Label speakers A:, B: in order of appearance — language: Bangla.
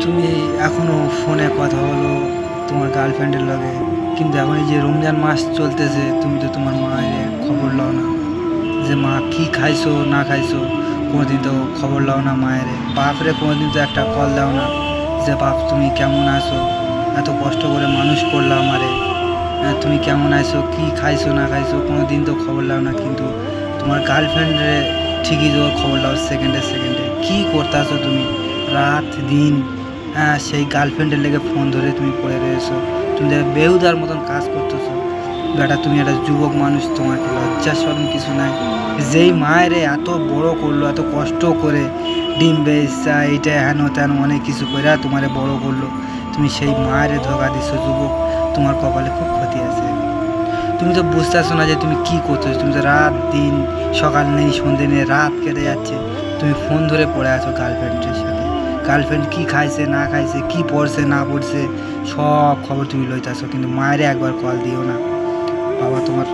A: তুমি এখনো ফোনে কথা বলো তোমার গার্লফ্রেন্ডের লগে, কিন্তু এখন এই যে রমজান মাস চলতেছে তুমি তো তোমার মায়ের খবর লাও না, যে মা কি খাইছো না খাইছো কোনোদিন তো খবর লাও না মায়ের। বাপরে কোনোদিন তো একটা কল দাও না যে বাপ তুমি কেমন আছো, এত কষ্ট করে মানুষ করলাম আমারে, তুমি কেমন আছো কি খাইছো না খাইছো কোনো দিন তো খবর লাও না। কিন্তু তোমার গার্লফ্রেন্ডে ঠিকই তো খবর লাও সেকেন্ডে সেকেন্ডে। কী করতে আছো তুমি রাত দিন? সেই গার্লফ্রেন্ডের লেগে ফোন ধরে তুমি পড়ে রয়েছো, তুমি বেহুদার মতন কাজ করতেছো। বেটা তুমি একটা যুবক মানুষ, তোমার কি লজ্জা শরম কিছু নাই? যেই মায়ের এত বড় করলো, এত কষ্ট করে ডিম বেচা এইটা হেন তেন অনেক কিছু করে তোমারে বড় করলো, তুমি সেই মায়ের ধোকা দিছো। যুবক, তোমার কপালে খুব ক্ষতি আছে। তুমি তো বুঝতেছো না যে তুমি কি করতেছো। তুমি তো রাত দিন সকাল নেই সন্ধ্যে নেই রাত কেটে যাচ্ছে, তুমি ফোন ধরে পড়ে আছো গার্লফ্রেন্ডের সাথে। গার্লফ্রেন্ড কি খাইছে না খাইছে কি পড়ছে না পড়ছে সব খবর তুমি লইতেছো, কিন্তু মায়েরে একবার কল দিও না। বাবা তোমার